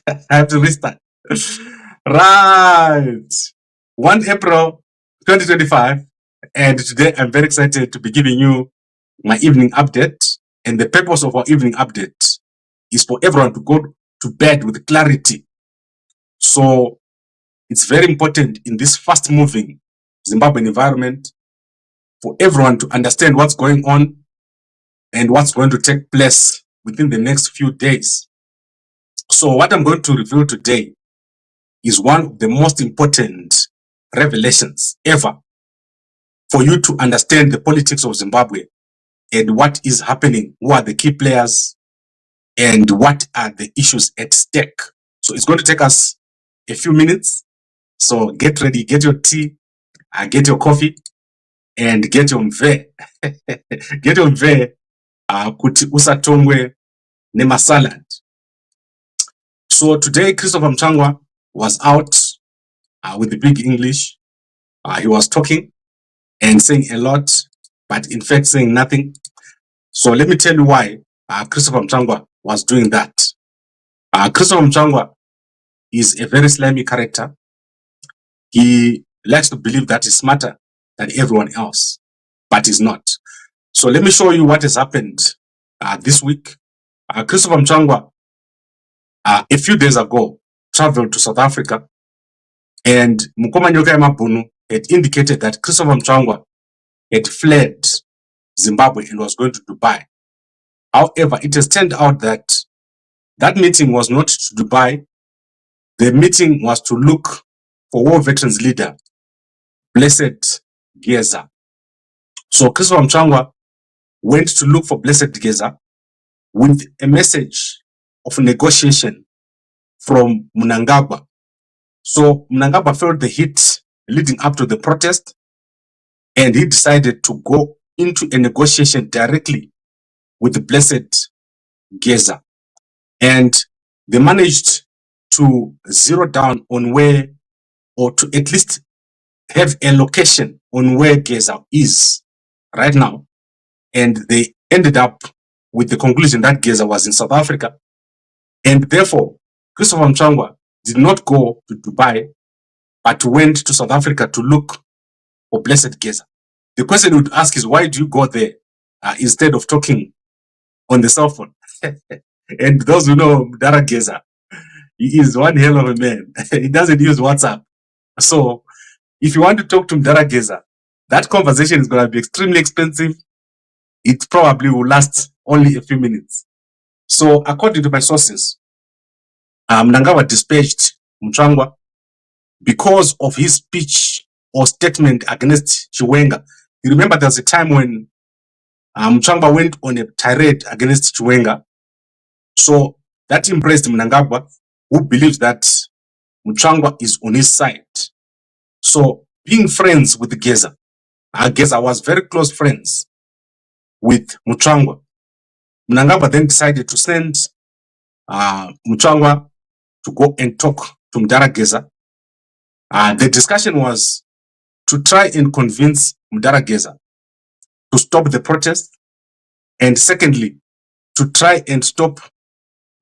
I have to restart. Right. 1 April 2025. And today I'm very excited to be giving you my evening update. And the purpose of our evening update is for everyone to go to bed with clarity. So it's very important in this fast moving Zimbabwean environment for everyone to understand what's going on and what's going to take place within the next few days. So what I'm going to reveal today is one of the most important revelations ever for you to understand the politics of Zimbabwe and what is happening, who are the key players, and what are the issues at stake. So it's going to take us a few minutes. So get ready, get your tea, get your coffee, and get your mve. Get your mve kuti usatongwe nema salad. So today, Christopher Mutsvangwa was out with the big English. He was talking and saying a lot, but in fact saying nothing. So let me tell you why Christopher Mutsvangwa was doing that. Christopher Mutsvangwa is a very slimy character. He likes to believe that he's smarter than everyone else, but he's not. So let me show you what has happened this week. Christopher Mutsvangwa, a few days ago, traveled to South Africa, and Mukomanyoka Mabunu had indicated that Christopher Mutsvangwa had fled Zimbabwe and was going to Dubai. However, it has turned out that that meeting was not to Dubai. The meeting was to look for war veterans leader, Blessed Geza. So Christopher Mutsvangwa went to look for Blessed Geza with a message of negotiation from Mnangagwa. So Mnangagwa felt the heat leading up to the protest, and he decided to go into a negotiation directly with the Blessed Geza. And they managed to zero down on where, or to at least have a location on where Geza is right now. And they ended up with the conclusion that Geza was in South Africa. And therefore, Christopher Mutsvangwa did not go to Dubai, but went to South Africa to look for Blessed Geza. The question you would ask is, why do you go there instead of talking on the cell phone? And those who know Dara Geza, he is one hell of a man. He doesn't use WhatsApp. So if you want to talk to Dara Geza, that conversation is going to be extremely expensive. It probably will last only a few minutes. So according to my sources, Mnangagwa dispatched Mutsvangwa because of his speech or statement against Chiwenga. You remember there was a time when Mutsvangwa went on a tirade against Chiwenga. So that impressed Mnangagwa, who believes that Mutsvangwa is on his side. So being friends with Geza, Geza was very close friends with Mutsvangwa. Mnangagwa then decided to send Mutsvangwa to go and talk to Mdara Geza. The discussion was to try and convince Mdara Geza to stop the protest, and secondly, to try and stop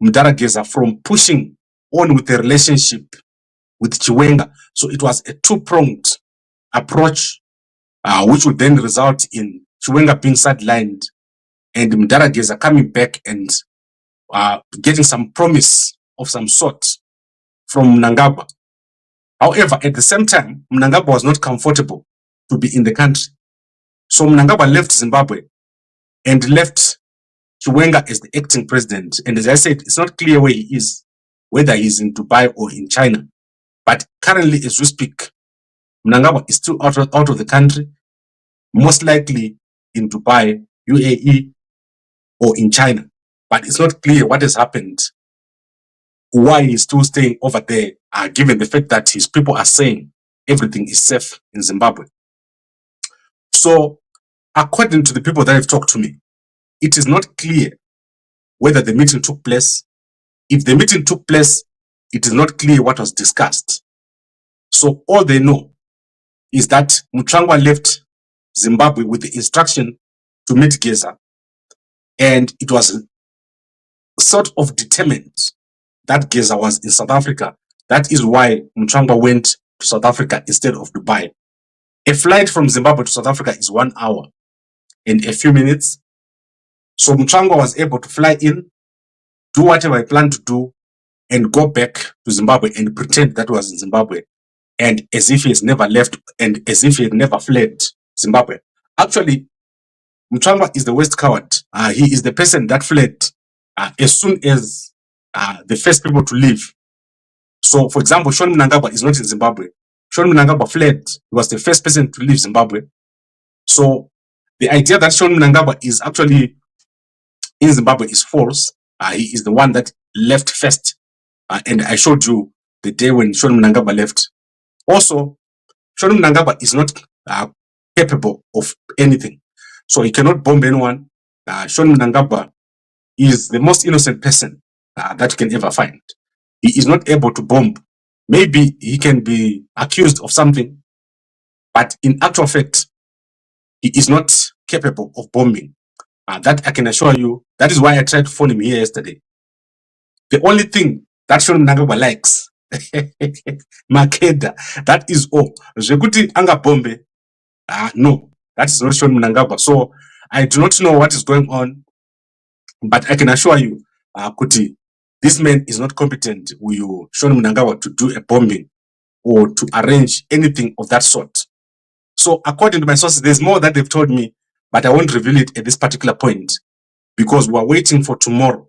Mdara Geza from pushing on with the relationship with Chiwenga. So it was a two-pronged approach, which would then result in Chiwenga being sidelined and Mdara Geza coming back and getting some promise of some sort from Mnangagwa. However, at the same time, Mnangagwa was not comfortable to be in the country. So Mnangagwa left Zimbabwe and left Chiwenga as the acting president. And as I said, it's not clear where he is, whether he's in Dubai or in China. But currently, as we speak, Mnangagwa is still out of the country, most likely in Dubai, UAE, or in China. But it's not clear what has happened, why he's still staying over there, given the fact that his people are saying everything is safe in Zimbabwe. So, according to the people that have talked to me, it is not clear whether the meeting took place. If the meeting took place, it is not clear what was discussed. So all they know is that Mutsvangwa left Zimbabwe with the instruction to meet Geza, and it was sort of determined that Geza was in South Africa. That is why Mutsvangwa went to South Africa instead of Dubai. A flight from Zimbabwe to South Africa is 1 hour and a few minutes. So Mutsvangwa was able to fly in, do whatever he planned to do, and go back to Zimbabwe and pretend that was in Zimbabwe, and as if he has never left and as if he had never fled Zimbabwe. Actually, Mutsvangwa is the worst coward. He is the person that fled as soon as the first people to leave. So, for example, Mnangagwa is not in Zimbabwe. Mnangagwa fled. He was the first person to leave Zimbabwe. So, the idea that Mnangagwa is actually in Zimbabwe is false. He is the one that left first. And I showed you the day when Mnangagwa left. Also, Mnangagwa is not capable of anything. So he cannot bomb anyone. Mnangagwa is the most innocent person that you can ever find. He is not able to bomb. Maybe he can be accused of something, but in actual fact, he is not capable of bombing. That I can assure you. That is why I tried to phone him here yesterday. The only thing that Mnangagwa likes, Makeda, that is all. Zekuti anga bombe, no, that is not Mnangagwa. So I do not know what is going on, but I can assure you, Kuti, this man is not competent with Mnangagwa to do a bombing or to arrange anything of that sort. So according to my sources, there's more that they've told me, but I won't reveal it at this particular point because we're waiting for tomorrow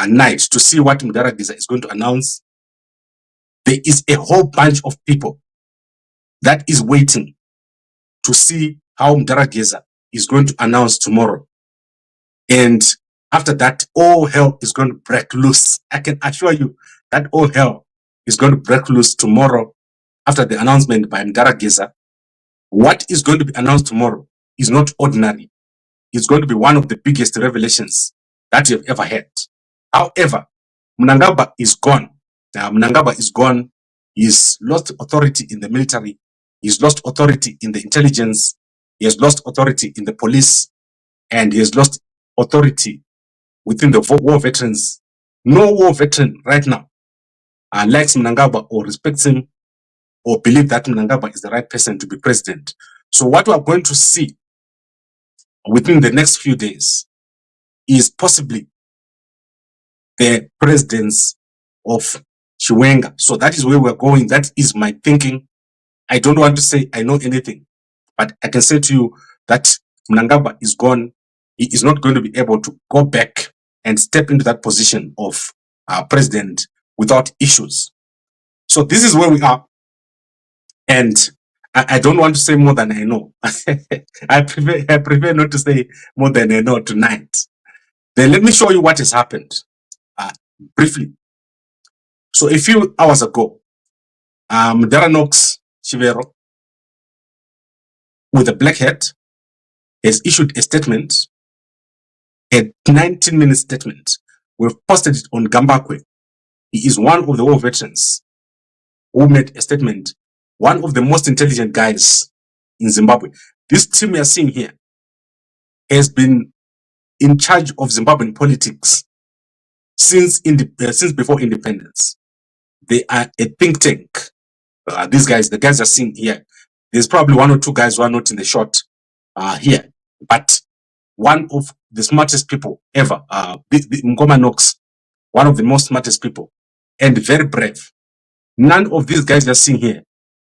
night to see what Geza is going to announce. There is a whole bunch of people that is waiting to see how Geza is going to announce tomorrow. And after that, all hell is going to break loose. I can assure you that all hell is going to break loose tomorrow after the announcement by Geza. What is going to be announced tomorrow is not ordinary. It's going to be one of the biggest revelations that you've ever had. However, Mnangagwa is gone. Mnangagwa is gone. He's lost authority in the military. He's lost authority in the intelligence. He has lost authority in the police. And he has lost authority within the war veterans. No war veteran right now likes Mnangagwa or respects him or believe that Mnangagwa is the right person to be president. So what we are going to see within the next few days is possibly the presidents of Chiwenga. So that is where we're going. That is my thinking. I don't want to say I know anything, but I can say to you that Mnangagwa is gone. He is not going to be able to go back and step into that position of president without issues. So this is where we are. And I don't want to say more than I know. I prefer not to say more than I know tonight. Then let me show you what has happened briefly. So a few hours ago, Knox Chivero, with a black hat, has issued a statement, a 19-minute statement. We've posted it on Gambakwe. He is one of the war veterans who made a statement, one of the most intelligent guys in Zimbabwe. This team we are seeing here has been in charge of Zimbabwean politics since before independence. They are a think tank. These guys, the guys are seeing here. There's probably one or two guys who are not in the shot here, but one of the smartest people ever, Knox, one of the most smartest people, and very brave. None of these guys you're seeing here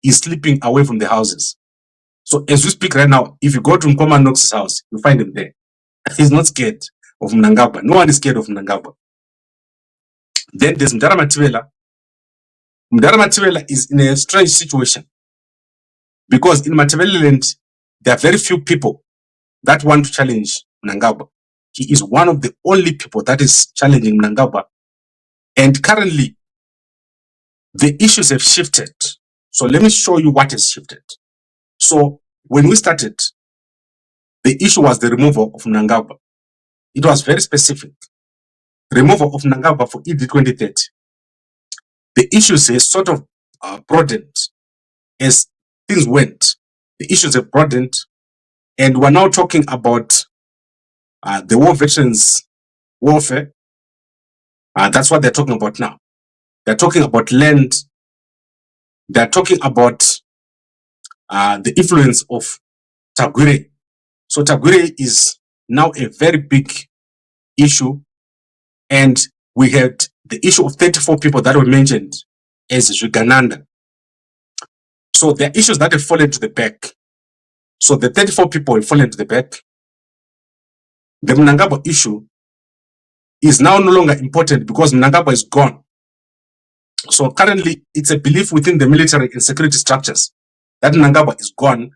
is sleeping away from the houses. So as we speak right now, if you go to Knox's house, you find him there. He's not scared of Mnangagwa. No one is scared of Mnangagwa. Then there's Mnangagwa. Mnangagwa is in a strange situation because in Matabeleland, there are very few people that want to challenge Mnangagwa. He is one of the only people that is challenging Mnangagwa. And currently, the issues have shifted. So let me show you what has shifted. So when we started, the issue was the removal of Mnangagwa. It was very specific. Removal of Mnangagwa for ED 2030. The issues has sort of broadened as things went. The issues have broadened, and we're now talking about the war veterans warfare. That's what they're talking about now. They're talking about land. They're talking about the influence of Tagwire. So Tagwire is now a very big issue. And we had the issue of 34 people that were mentioned as Zvigananda. So there are issues that have fallen to the back. So the 34 people have fallen to the back. The Mnangagwa issue is now no longer important because Mnangagwa is gone. So currently, it's a belief within the military and security structures that Mnangagwa is gone.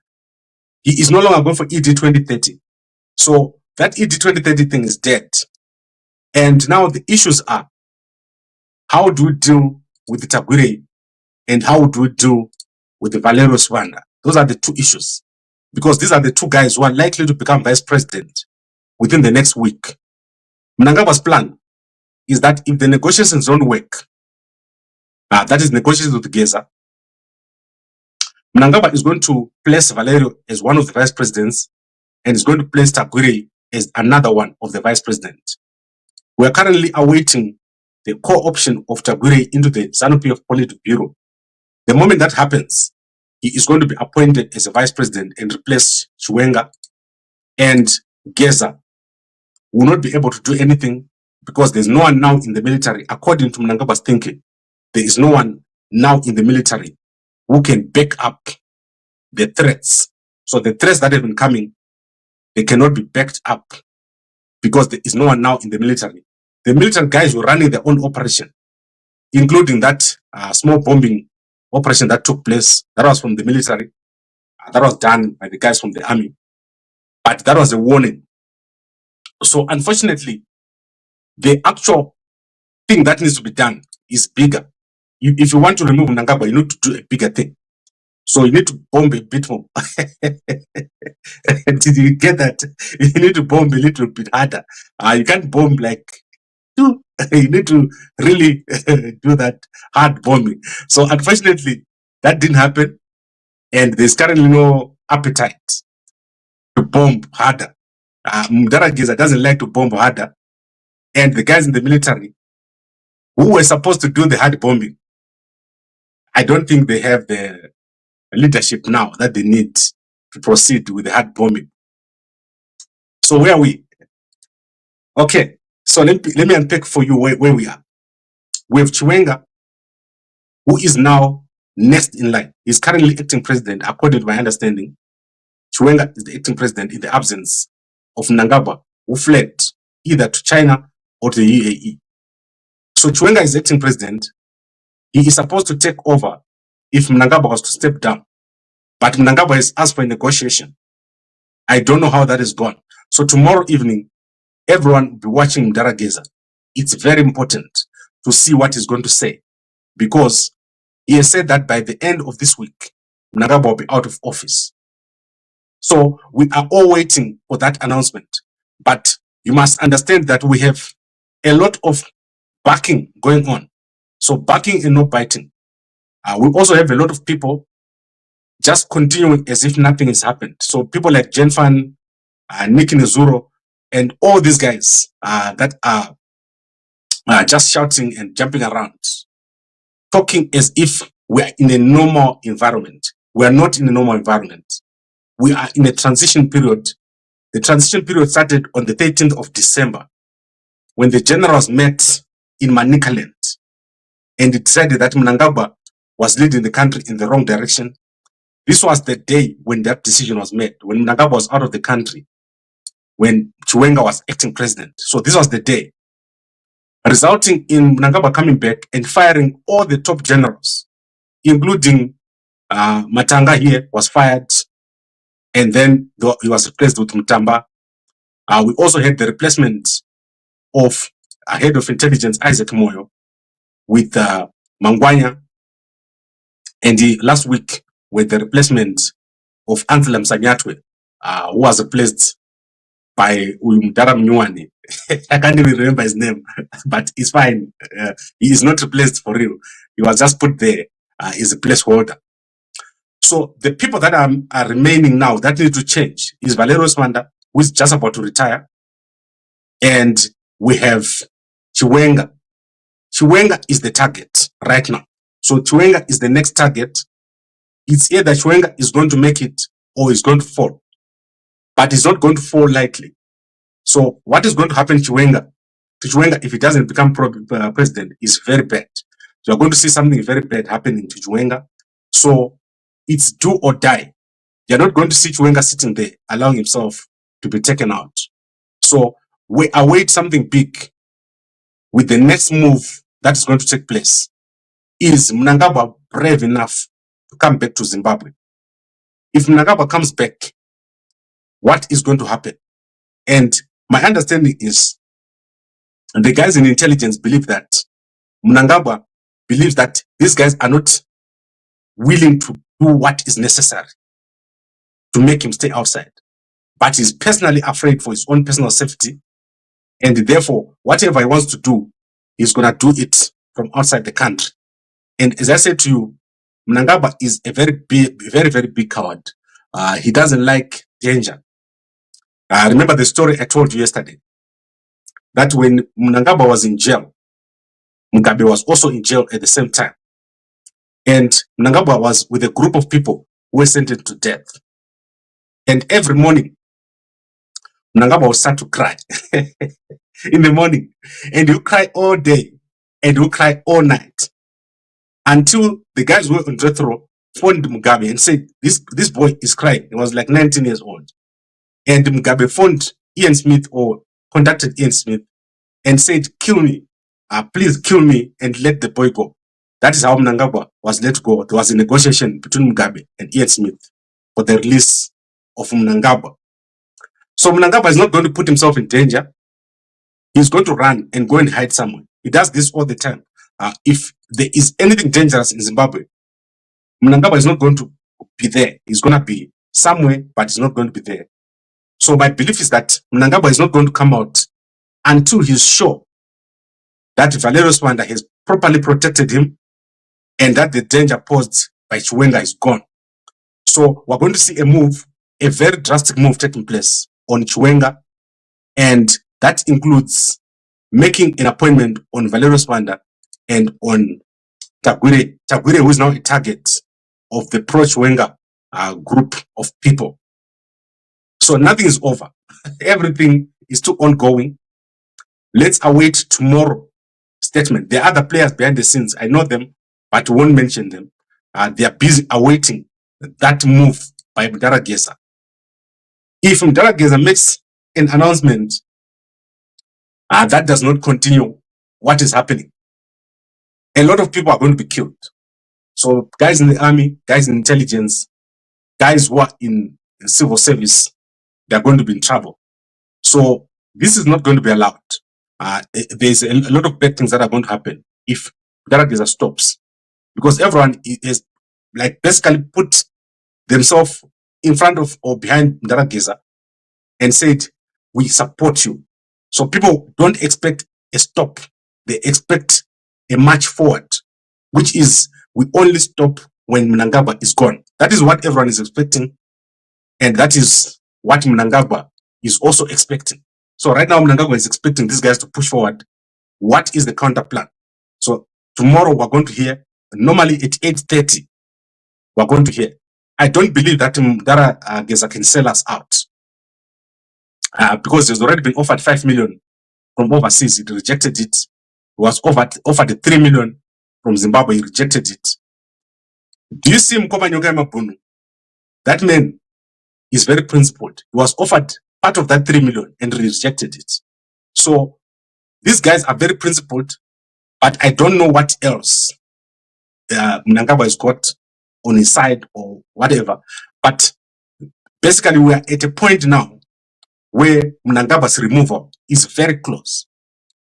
He is no longer going for ED 2030. So that ED 2030 thing is dead. And now the issues are, how do we deal with the Tagwire and how do we deal with the Valero Swanda? Those are the two issues. Because these are the two guys who are likely to become vice president within the next week. Mnangagwa's plan is that if the negotiations don't work, that is negotiations with Geza, Mnangagwa is going to place Valerio as one of the vice presidents and is going to place Tagwire as another one of the vice president. We are currently awaiting the co-option of Tagwire into the ZANU-PF Politburo. The moment that happens, he is going to be appointed as a vice president and replace Chiwenga, and Geza will not be able to do anything because there's no one now in the military, according to Mnangagwa's thinking. There is no one now in the military who can back up the threats. So the threats that have been coming, they cannot be backed up because there is no one now in the military. The military guys were running their own operation, including that small bombing operation that took place. That was from the military. That was done by the guys from the army. But that was a warning. So unfortunately, the actual thing that needs to be done is bigger. If you want to remove Mnangagwa, you need to do a bigger thing. So you need to bomb a bit more. Did you get that? You need to bomb a little bit harder. You can't bomb like two. You need to really do that hard bombing. So unfortunately, that didn't happen. And there's currently no appetite to bomb harder. Geza doesn't like to bomb harder. And the guys in the military who were supposed to do the hard bombing, I don't think they have the leadership now that they need to proceed with the hard bombing. So where are we? Okay, so let me unpack for you where we are. We have Chiwenga, who is now next in line. He's currently acting president, according to my understanding. Chiwenga is the acting president in the absence of Mnangagwa, who fled either to China or to the UAE. So Chiwenga is acting president. He is supposed to take over if Mnangagwa was to step down. But Mnangagwa has asked for a negotiation. I don't know how that is gone. So tomorrow evening, everyone will be watching Geza. It's very important to see what he's going to say, because he has said that by the end of this week, Mnangagwa will be out of office. So we are all waiting for that announcement. But you must understand that we have a lot of backing going on. So backing and not biting. We also have a lot of people just continuing as if nothing has happened. So people like Jenfan, Nick Nzuro, and all these guys that are just shouting and jumping around, talking as if we are in a normal environment. We are not in a normal environment. We are in a transition period. The transition period started on the 13th of December when the generals met in Manicaland and decided that Mnangagwa was leading the country in the wrong direction. This was the day when that decision was made, when Mnangagwa was out of the country, when Chiwenga was acting president. So this was the day, resulting in Mnangagwa coming back and firing all the top generals, including Matanga here was fired, and then he was replaced with Mutamba. We also had the replacement of a head of intelligence, Isaac Moyo, with Mangwanya, and last week with the replacement of Anthela Msanyatwe, who was replaced by Mdara Mnyuani. I can't even remember his name, but it's fine. He is not replaced for real. He was just put there as a placeholder. So the people that are remaining now that need to change is Valero Swanda, who is just about to retire. And we have Chiwenga, Chiwenga is the target right now. So Chiwenga is the next target. It's either Chiwenga is going to make it or is going to fall. But it's not going to fall lightly. So what is going to happen to Chiwenga if he doesn't become president is very bad. So you're going to see something very bad happening to Chiwenga. So it's do or die. You're not going to see Chiwenga sitting there allowing himself to be taken out. So we await something big with the next move that is going to take place. Is Mnangagwa brave enough to come back to Zimbabwe? If Mnangagwa comes back, what is going to happen? And my understanding is the guys in intelligence believe that Mnangagwa believes that these guys are not willing to do what is necessary to make him stay outside, but he's personally afraid for his own personal safety, and therefore whatever he wants to do, he's going to do it from outside the country. And as I said to you, Mnangagwa is a very big coward. He doesn't like danger. Remember the story I told you yesterday, that when Mnangagwa was in jail, Mugabe was also in jail at the same time. And Mnangagwa was with a group of people who were sentenced to death. And every morning, Mnangagwa would start to cry in the morning. And he'll cry all day. And he'll cry all night. Until the guys who were on death row phoned Mugabe and said, this boy is crying. He was like 19 years old. And Mugabe phoned Ian Smith, or contacted Ian Smith, and said, kill me. Please kill me and let the boy go. That is how Mnangagwa was let go. There was a negotiation between Mugabe and Ian Smith for the release of Mnangagwa. So Mnangagwa is not going to put himself in danger. He's going to run and go and hide somewhere. He does this all the time. If there is anything dangerous in Zimbabwe, Mnangagwa is not going to be there. He's going to be somewhere, but he's not going to be there. So my belief is that Mnangagwa is not going to come out until he's sure that Valerio Swanda has properly protected him and that the danger posed by Chiwenga is gone. So we're going to see a very drastic move taking place on Chiwenga, and that includes making an appointment on Valerio Swanda and on Tagwire, who is now a target of the pro-Chiwenga group of people. So nothing is over. Everything is still ongoing. Let's await tomorrow statement. There are other players behind the scenes. I know them, but won't mention them. They are busy awaiting that move by Geza. If Geza makes an announcement that does not continue what is happening, a lot of people are going to be killed. So guys in the army, guys in intelligence, guys who are in civil service, they are going to be in trouble. So this is not going to be allowed. There's a lot of bad things that are going to happen if Geza stops, because everyone is like basically put themselves in front of or behind Geza and said, we support you. So people don't expect a stop. They expect a march forward, which is we only stop when Mnangagwa is gone. That is what everyone is expecting. And that is what Mnangagwa is also expecting. So right now, Mnangagwa is expecting these guys to push forward. What is the counter plan? So tomorrow we're going to hear, normally at 8:30, we're going to hear. I don't believe that Geza can sell us out. Because there's already been offered 5 million from overseas. It rejected it. It was offered 3 million from Zimbabwe. He rejected it. Do you see Mkomanyoka Mabunu? That man is very principled. He was offered part of that 3 million and rejected it. So these guys are very principled, but I don't know what else Mnangagwa has got on his side or whatever. But basically, we are at a point now where Mnangagwa's removal is very close.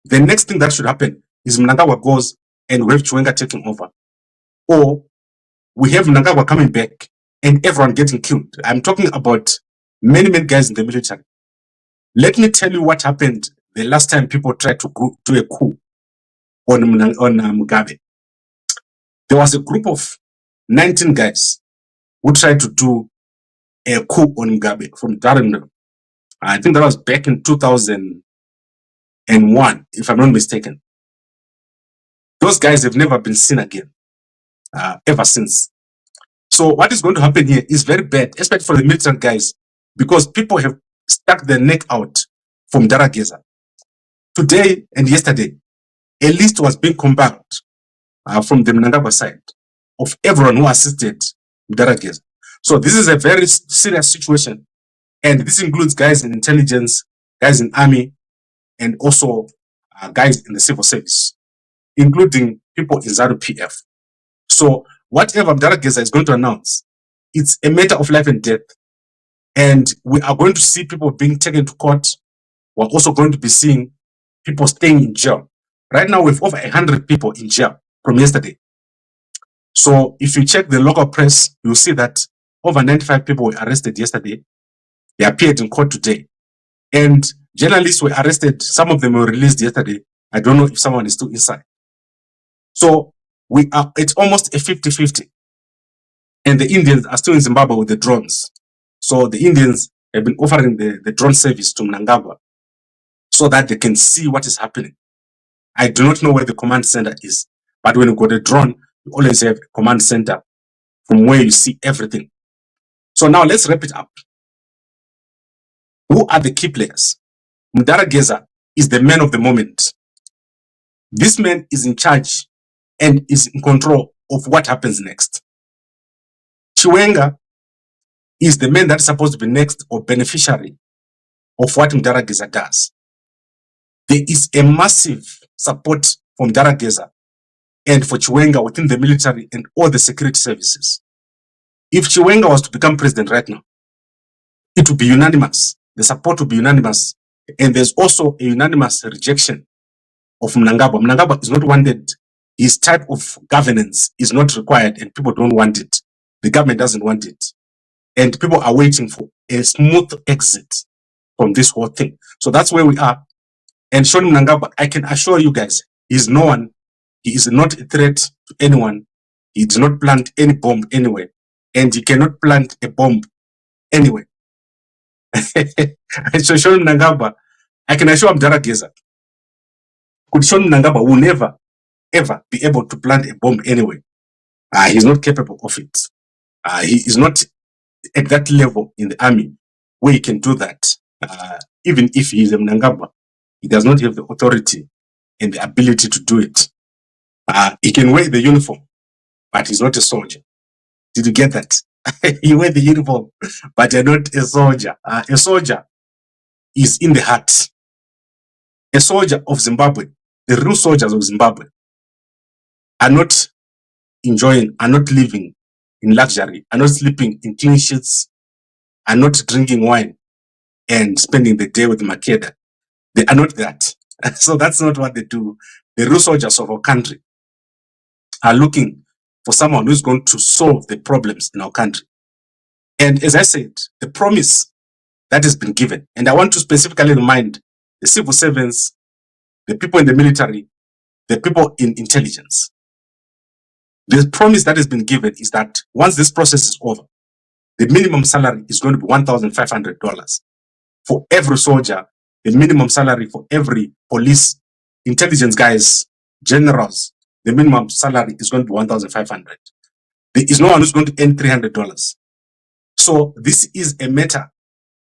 The next thing that should happen is Mnangagwa goes and we have Chiwenga taking over. Or we have Mnangagwa coming back and everyone getting killed. I'm talking about many guys in the military. Let me tell you what happened the last time people tried to do a coup on Mugabe. There was a group of 19 guys who tried to do a coup on Mugabe from Darren. I think that was back in 2001, if I'm not mistaken. Those guys have never been seen again, ever since. So what is going to happen here is very bad, especially for the militant guys, because people have stuck their neck out from Geza. Today and yesterday, a list was being compiled from the Mnangagwa side of everyone who assisted Geza. So this is a very serious situation, and this includes guys in intelligence, guys in army, and also guys in the civil service, including people in ZANU-PF. So whatever Geza is going to announce, it's a matter of life and death. And we are going to see people being taken to court. We're also going to be seeing people staying in jail. Right now, we have over 100 people in jail from yesterday. So if you check the local press, you'll see that over 95 people were arrested yesterday. They appeared in court today. And journalists were arrested. Some of them were released yesterday. I don't know if someone is still inside. So it's almost a 50-50. And the Indians are still in Zimbabwe with the drones. So the Indians have been offering the drone service to Mnangagwa so that they can see what is happening. I do not know where the command center is, but when you got a drone, you always have a command center from where you see everything. So now let's wrap it up. Who are the key players? Geza is the man of the moment. This man is in charge and is in control of what happens next. Chiwenga is the man that's supposed to be next or beneficiary of what Geza does. There is a massive support from Geza and for Chiwenga within the military and all the security services. If Chiwenga was to become president right now, it would be unanimous. The support would be unanimous. And there's also a unanimous rejection of Mnangagwa. Mnangagwa is not wanted. His type of governance is not required and people don't want it. The government doesn't want it. And people are waiting for a smooth exit from this whole thing. So that's where we are. And Sean Mnangagwa, I can assure you guys, he's no one. He is not a threat to anyone. He did not plant any bomb anywhere. And he cannot plant a bomb anywhere. So Sean Mnangagwa, I can assure Geza, could Sean Mnangagwa will never, ever be able to plant a bomb anywhere. He's not capable of it. He is not at that level in the army where he can do that. Even if he is a Mnangagwa, he does not have the authority and the ability to do it. He can wear the uniform, but he's not a soldier. Did you get that? You wear the uniform, but you're not a soldier. A soldier is in the heart. A soldier of Zimbabwe, the real soldiers of Zimbabwe, are not enjoying, are not living in luxury, are not sleeping in clean sheets, are not drinking wine and spending the day with Makeda. They are not that. So that's not what they do. The real soldiers of our country are looking for someone who's going to solve the problems in our country. And as I said, the promise that has been given, and I want to specifically remind the civil servants, the people in the military, the people in intelligence. The promise that has been given is that once this process is over, the minimum salary is going to be $1,500 for every soldier. The minimum salary for every police, intelligence guys, generals, the minimum salary is going to be $1,500. There is no one who's going to earn $300. So this is a matter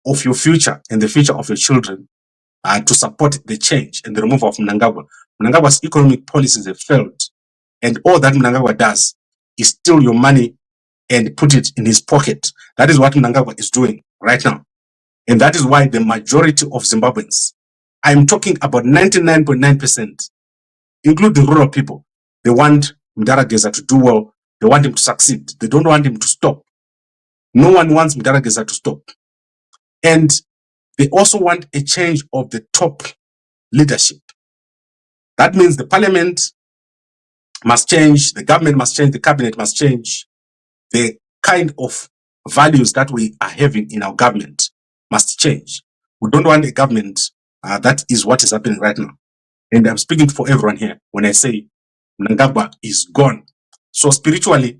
of your future and the future of your children to support the change and the removal of Mnangagwa. Mnangagwa's economic policies have failed, and all that Mnangagwa does is steal your money and put it in his pocket. That is what Mnangagwa is doing right now. And that is why the majority of Zimbabweans, I'm talking about 99.9%, including rural people, they want Geza to do well. They want him to succeed. They don't want him to stop. No one wants Geza to stop. And they also want a change of the top leadership. That means the parliament must change, the government must change, the cabinet must change. The kind of values that we are having in our government must change. We don't want a government that is what is happening right now. And I'm speaking for everyone here when I say Mnangagwa is gone. So spiritually,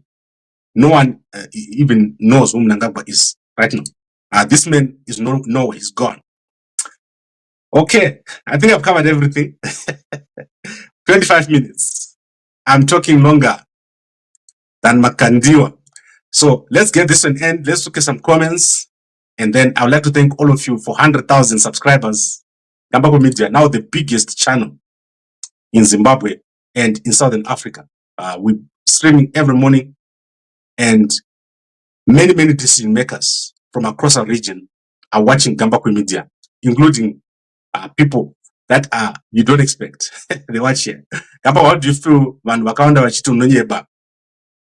no one even knows who Mnangagwa is right now. This man is no, he's gone. Okay, I think I've covered everything. 25 minutes. I'm talking longer than Makandiwa. So let's get this an end. Let's look at some comments. And then I would like to thank all of you for 100,000 subscribers. Gambakwe Media, now the biggest channel in Zimbabwe and in Southern Africa. We're streaming every morning, and many decision makers from across our region are watching Gambakwe Media, including people that you don't expect. They watch here. Gamba, how do you feel when Wakanda Wachitu Nonyeba,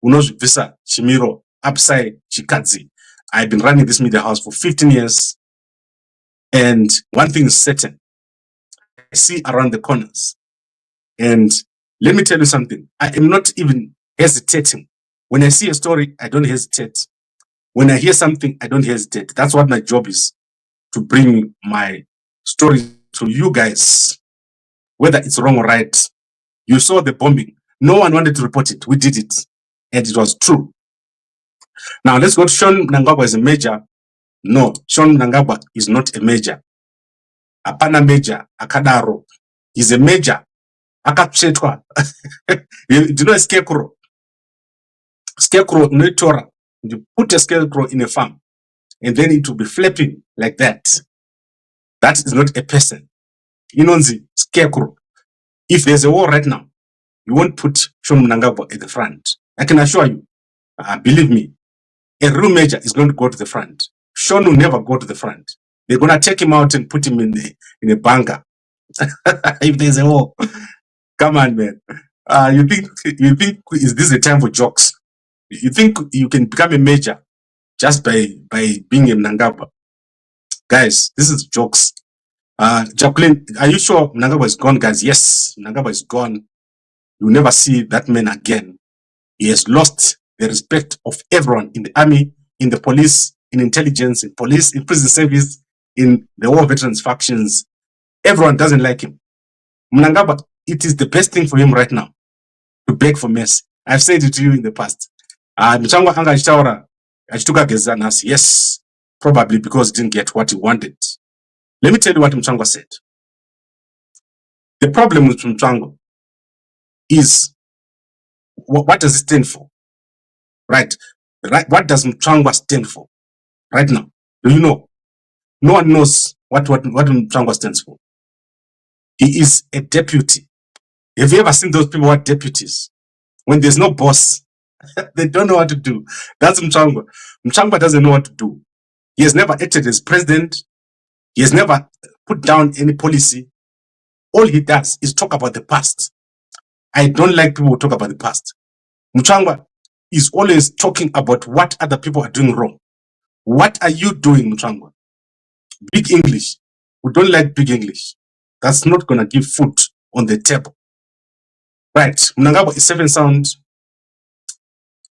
Unozvisa, Chimiro, Upside, Chikadzi? I've been running this media house for 15 years, and one thing is certain. I see around the corners. And let me tell you something. I am not even hesitating. When I see a story, I don't hesitate. When I hear something, I don't hesitate. That's what my job is, to bring my story to you guys, whether it's wrong or right. You saw the bombing. No one wanted to report it. We did it. And it was true. Now let's go to Sean Mnangagwa as a major. No, Sean Mnangagwa is not a major. Apana major, akadaro. He's a major. Akapchetwa. Do you know a scarecrow? Scarecrow, no Torah. You put a scarecrow in a farm, and then it will be flapping like that. That is not a person. You know the scarecrow. If there's a war right now, you won't put Sean Mnangagwa at the front. I can assure you. Believe me, a real major is going to go to the front. Sean will never go to the front. They're going to take him out and put him in a bunker. If there's a war. Come on, man. You think is this a time for jokes? You think you can become a major just by being a Mnangagwa? Guys, this is jokes. Jacqueline, are you sure Mnangagwa is gone, guys? Yes, Mnangagwa is gone. You'll never see that man again. He has lost the respect of everyone in the army, in the police, in intelligence, in police, in prison service, in the war veterans factions. Everyone doesn't like him. Mnangagwa, it is the best thing for him right now to beg for mercy. I've said it to you in the past. Mutsvangwa anga achitaura achituka Geza nhasi. Yes, probably because he didn't get what he wanted. Let me tell you what Mutsvangwa said. The problem with Mutsvangwa is, what does it stand for? Right. What does Mutsvangwa stand for right now? Do you know? No one knows what Mutsvangwa stands for. He is a deputy. Have you ever seen those people who are deputies? When there's no boss, they don't know what to do. That's Mutsvangwa. Mutsvangwa doesn't know what to do. He has never acted as president. He has never put down any policy. All he does is talk about the past. I don't like people who talk about the past. Mutsvangwa is always talking about what other people are doing wrong. What are you doing, Mutsvangwa? Big English. We don't like big English. That's not going to give food on the table. Right. Mnangagwa is safe and sound.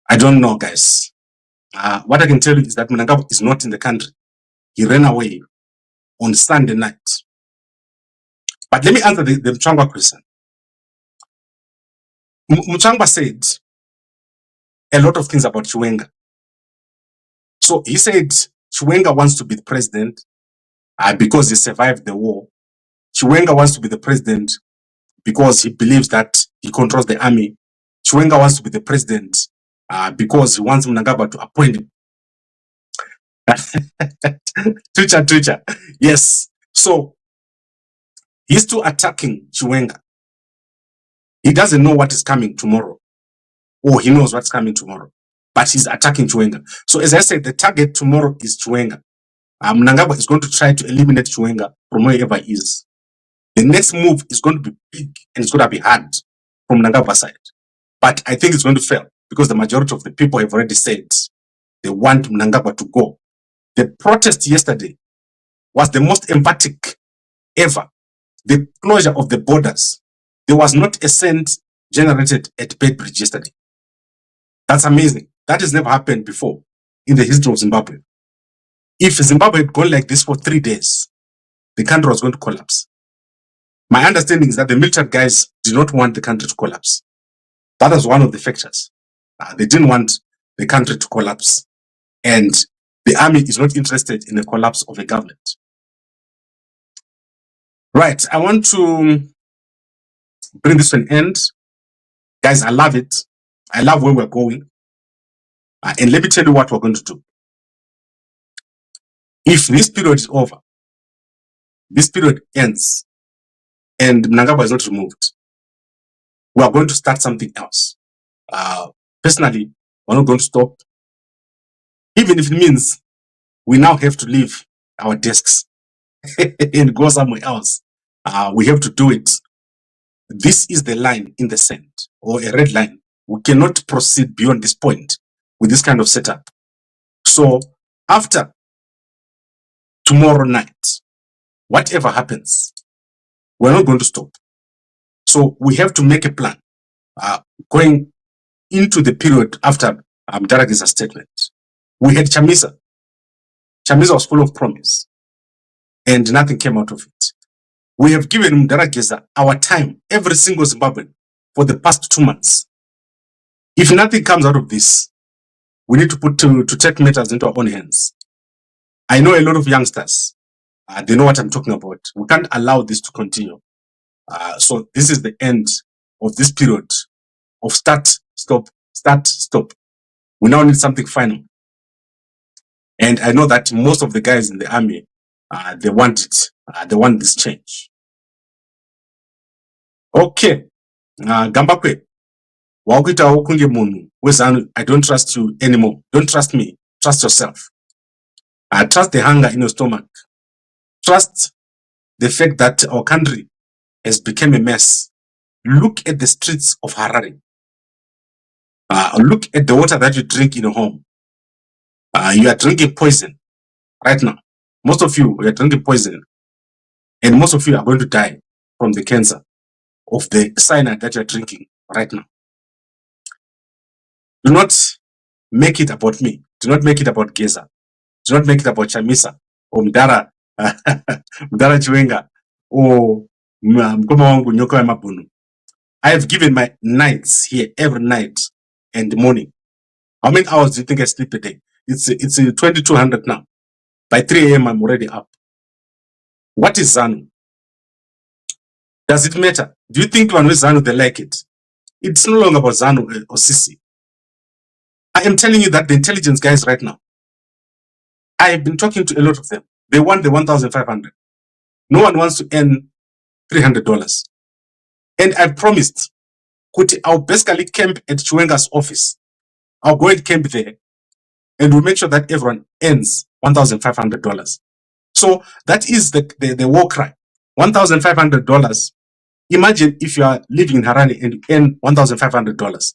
I don't know, guys. What I can tell you is that Mnangagwa is not in the country. He ran away on Sunday night. But let me answer the Mutsvangwa question. Mutsvangwa said a lot of things about Chiwenga. So he said Chiwenga wants to be the president because he survived the war. Chiwenga wants to be the president because he believes that he controls the army. Chiwenga wants to be the president because he wants Mnangagwa to appoint him. Twitcher. Yes. So he's still attacking Chiwenga. He doesn't know what is coming tomorrow. Or he knows what's coming tomorrow. But he's attacking Chiwenga. So as I said, the target tomorrow is Chiwenga. Mnangagwa is going to try to eliminate Chiwenga from wherever he is. The next move is going to be big and it's going to be hard from Mnangagwa's side. But I think it's going to fail because the majority of the people have already said they want Mnangagwa to go. The protest yesterday was the most emphatic ever. The closure of the borders. There was not a cent generated at Bedbridge yesterday. That's amazing. That has never happened before in the history of Zimbabwe. If Zimbabwe had gone like this for 3 days, the country was going to collapse. My understanding is that the military guys did not want the country to collapse. That was one of the factors. They didn't want the country to collapse. And the army is not interested in the collapse of a government. Right. I want to bring this to an end. Guys, I love it. I love where we're going. And let me tell you what we're going to do. If this period is over, this period ends, and Mnangagwa is not removed, we are going to start something else. Personally, we're not going to stop. Even if it means we now have to leave our desks and go somewhere else, we have to do it. This is the line in the sand, or a red line. We cannot proceed beyond this point with this kind of setup. So after tomorrow night, whatever happens, we're not going to stop. So we have to make a plan going into the period after Geza's statement. We had Chamisa. Chamisa was full of promise, and nothing came out of it. We have given Geza our time, every single Zimbabwean, for the past 2 months. If nothing comes out of this, we need to take matters into our own hands. I know a lot of youngsters. They know what I'm talking about. We can't allow this to continue. So this is the end of this period of start, stop, start, stop. We now need something final. And I know that most of the guys in the army, they want it. They want this change. Okay. Gambakwe. Wakuita kunge munhu wezanu. I don't trust you anymore. Don't trust me. Trust yourself. Trust the hunger in your stomach. Trust the fact that our country has become a mess. Look at the streets of Harare. Look at the water that you drink in your home. You are drinking poison right now. Most of you are drinking poison. And most of you are going to die from the cancer of the cyanide that you are drinking right now. Do not make it about me. Do not make it about Geza. Do not make it about Chamisa or Mdara Chiwenga or Mkoma wangu nyoka ya mabunu. I have given my nights here every night and morning. How many hours do you think I sleep a day? It's 2200 now. By 3 a.m. I'm already up. What is ZANU? Does it matter? Do you think when we ZANU they like it? It's no longer about ZANU or Sisi. I am telling you that the intelligence guys right now, I have been talking to a lot of them. They want the 1,500. No one wants to earn $300. And I promised, I'll basically camp at Chiwenga's office. I'll go and camp there, and we'll make sure that everyone earns $1,500. So that is the war cry. $1,500. Imagine if you are living in Harare and you earn $1,500.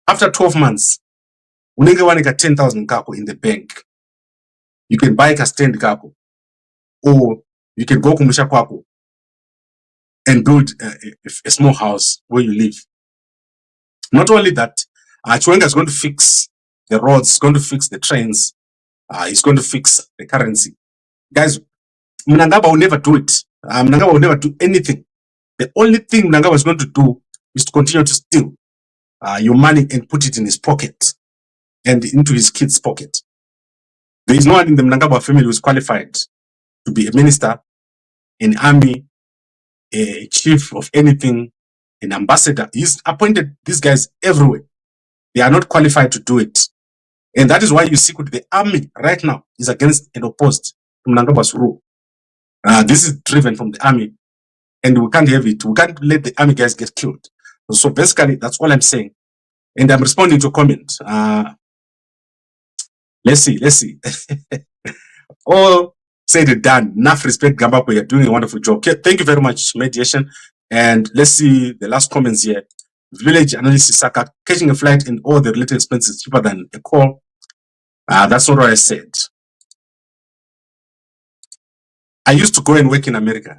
After 12 months, unenge wanika 10,000 kako in the bank. You can buy a stand kako, or you can go kumusha kwako and build a small house where you live. Not only that, Chiwenga is going to fix the roads, going to fix the trains, he's going to fix the currency. Guys, Mnangagwa will never do it. Mnangagwa will never do anything. The only thing Mnangagwa is going to do is to continue to steal your money and put it in his pocket and into his kids' pocket. There is no one in the Mnangagwa family who is qualified to be a minister, an army, a chief of anything, an ambassador. He's appointed these guys everywhere. They are not qualified to do it. And that is why you see the army right now is against and opposed to Mnangagwa's rule. This is driven from the army, and we can't have it. We can't let the army guys get killed. So basically, that's all I'm saying. And I'm responding to a comment. Let's see. All said and done. Enough respect, Gambakwe. You're doing a wonderful job. Okay, thank you very much, mediation. And let's see the last comments here. Village analysis, Saka, catching a flight and all the related expenses cheaper than a call. That's not what I said. I used to go and work in America.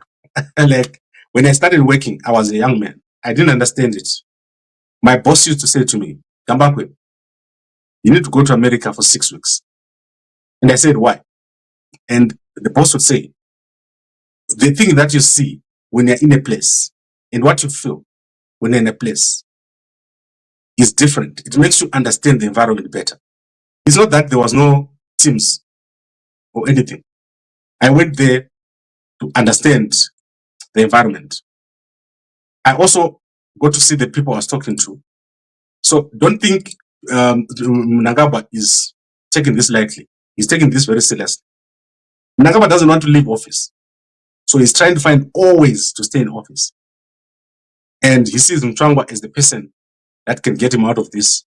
Like when I started working, I was a young man. I didn't understand it. My boss used to say to me, Gambakwe, you need to go to America for 6 weeks. And I said, why? And the boss would say, the thing that you see when you're in a place and what you feel when you're in a place is different. It makes you understand the environment better. It's not that there was no teams or anything. I went there to understand the environment. I also go to see the people I was talking to. So don't think Mnangagwa is taking this lightly. He's taking this very seriously. Mnangagwa doesn't want to leave office. So he's trying to find all ways to stay in office. And he sees Mutsvangwa as the person that can get him out of this.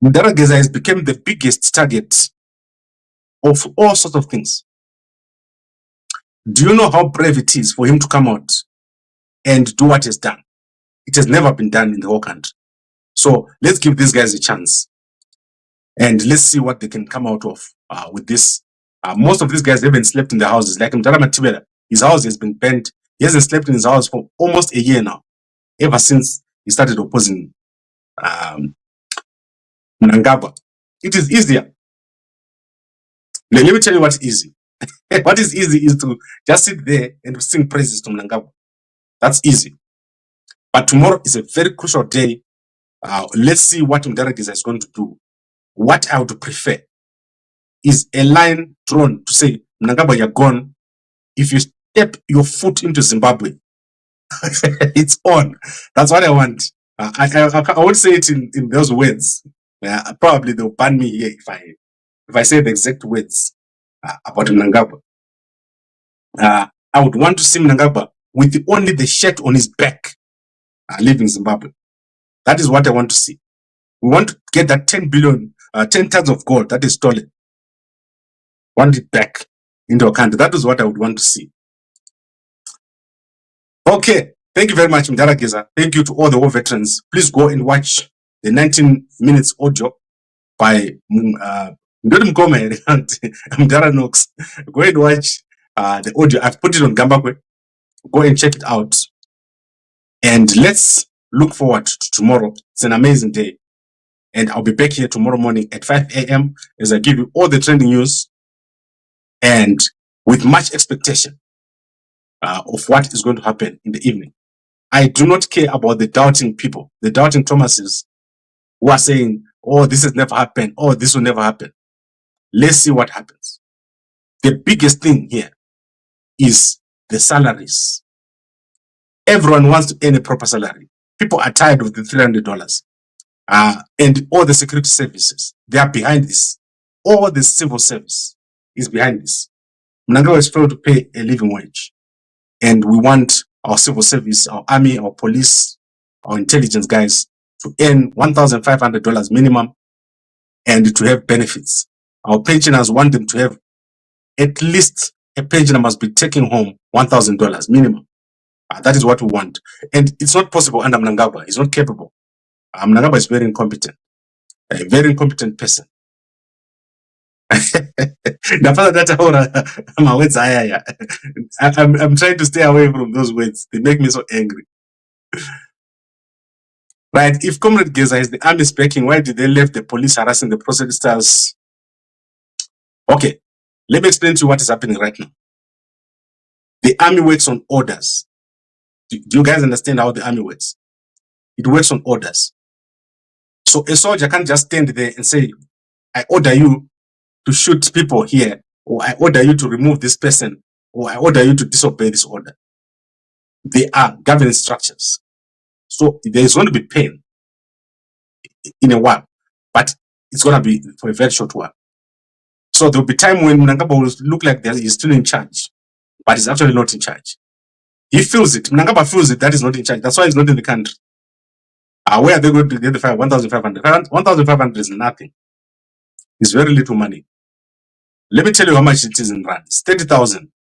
Geza has become the biggest target of all sorts of things. Do you know how brave it is for him to come out and do what he's done? It has never been done in the whole country. So let's give these guys a chance. And let's see what they can come out of with this. Most of these guys haven't slept in their houses. Like Chivero, his house has been burnt. He hasn't slept in his house for almost a year now, ever since he started opposing Mnangagwa. It is easier. Let me tell you what's easy. What is easy is to just sit there and sing praises to Mnangagwa. That's easy. But tomorrow is a very crucial day. Let's see what Geza is going to do. What I would prefer is a line drawn to say, Mnangagwa, you're gone. If you step your foot into Zimbabwe, it's on. That's what I want. I won't say it in those words. Probably they'll ban me here if I say the exact words about Mnangagwa. I would want to see Mnangagwa with only the shirt on his back leaving Zimbabwe. That is what I want to see. We want to get that 10 tons of gold that is stolen. Want it back into our country. That is what I would want to see. Okay. Thank you very much, Geza. Thank you to all the war veterans. Please go and watch the 19 minutes audio by Knox. Go and watch the audio. I've put it on Gambakwe. Go and check it out. And let's look forward to tomorrow. It's an amazing day. And I'll be back here tomorrow morning at 5 a.m. as I give you all the trending news and with much expectation of what is going to happen in the evening. I do not care about the doubting people, the doubting Thomases who are saying, oh, this has never happened. Oh, this will never happen. Let's see what happens. The biggest thing here is the salaries. Everyone wants to earn a proper salary. People are tired of the $300. And all the security services, they are behind this. All the civil service is behind this. Mnangagwa has failed to pay a living wage. And we want our civil service, our army, our police, our intelligence guys to earn $1,500 minimum and to have benefits. Our pensioners want them to have at least a pensioner must be taking home $1,000 minimum. That is what we want. And it's not possible under Mnangagwa. He's not capable. Mnangagwa is very incompetent. A very incompetent person. I'm trying to stay away from those words. They make me so angry. Right? If Comrade Geza is the army speaking, why did they leave the police harassing the protesters? Okay, let me explain to you what is happening right now. The army works on orders. Do you guys understand how the army works? It works on orders. So a soldier can't just stand there and say, I order you to shoot people here, or I order you to remove this person, or I order you to disobey this order. They are governance structures. So there is going to be pain in a while, but it's going to be for a very short while. So there will be time when Mnangagwa will look like he's still in charge, but he's actually not in charge. He feels it. Mnangagwa feels it that he's not in charge. That's why he's not in the country. Where are they going to get the 1,500? 1,500 is nothing. It's very little money. Let me tell you how much it is in rand. It's 30,000.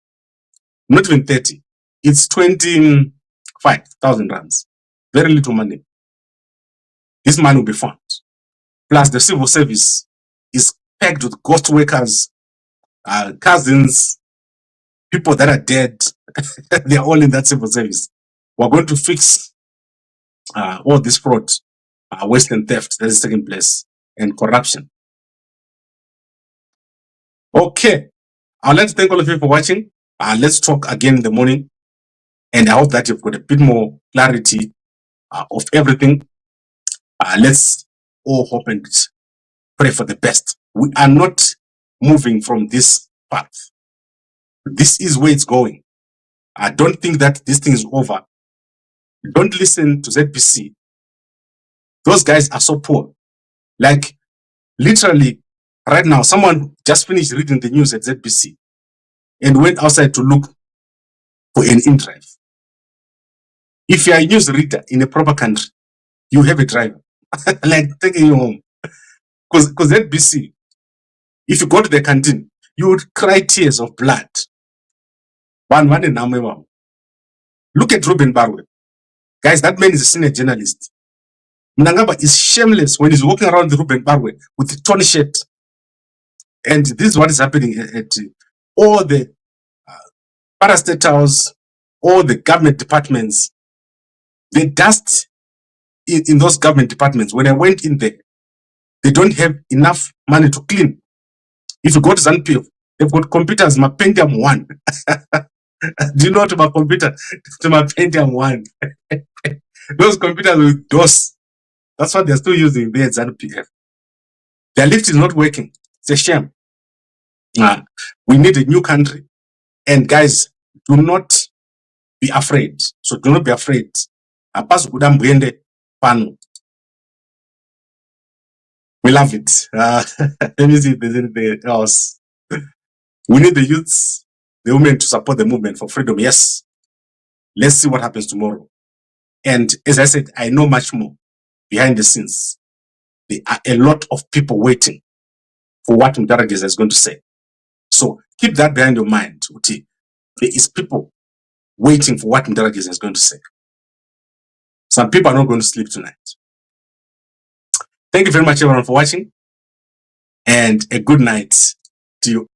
Not even 30. It's 25,000 rands. Very little money. This money will be found. Plus the civil service is packed with ghost workers, cousins, people that are dead. They are all in that civil service. We're going to fix all this fraud, waste and theft that is taking place, and corruption. Okay. I'd like to thank all of you for watching. Let's talk again in the morning. And I hope that you've got a bit more clarity of everything. Let's all hope and pray for the best. We are not moving from this path. This is where it's going. I don't think that this thing is over Don't listen to ZBC. Those guys are so poor. Like, literally, right now, someone just finished reading the news at ZBC and went outside to look for an in-drive. If you are a news reader in a proper country, you have a driver. Like, taking you home. Because ZBC, if you go to the canteen, you would cry tears of blood. Look at Ruben Barwe. Guys, that man is a senior journalist. Mnangagwa is shameless when he's walking around the Ruben Barwe with the torn shirt. And this is what is happening at all the parastatals, all the government departments. The dust in those government departments, when I went in there, they don't have enough money to clean. If you go to ZANU-PF, they've got computers, my Pentium 1. Do you know what my computer? To my Pentium 1. Those computers with DOS. That's what they're still using there at ZANU-PF. Their lift is not working. It's a shame. We need a new country. And guys, do not be afraid. So do not be afraid. We love it. Let me see if there's anything else. We need the youths, the women to support the movement for freedom. Yes. Let's see what happens tomorrow. And as I said, I know much more behind the scenes. There are a lot of people waiting for what Geza is going to say. So keep that behind your mind, Uti. There is people waiting for what Geza is going to say. Some people are not going to sleep tonight. Thank you very much, everyone, for watching. And a good night to you.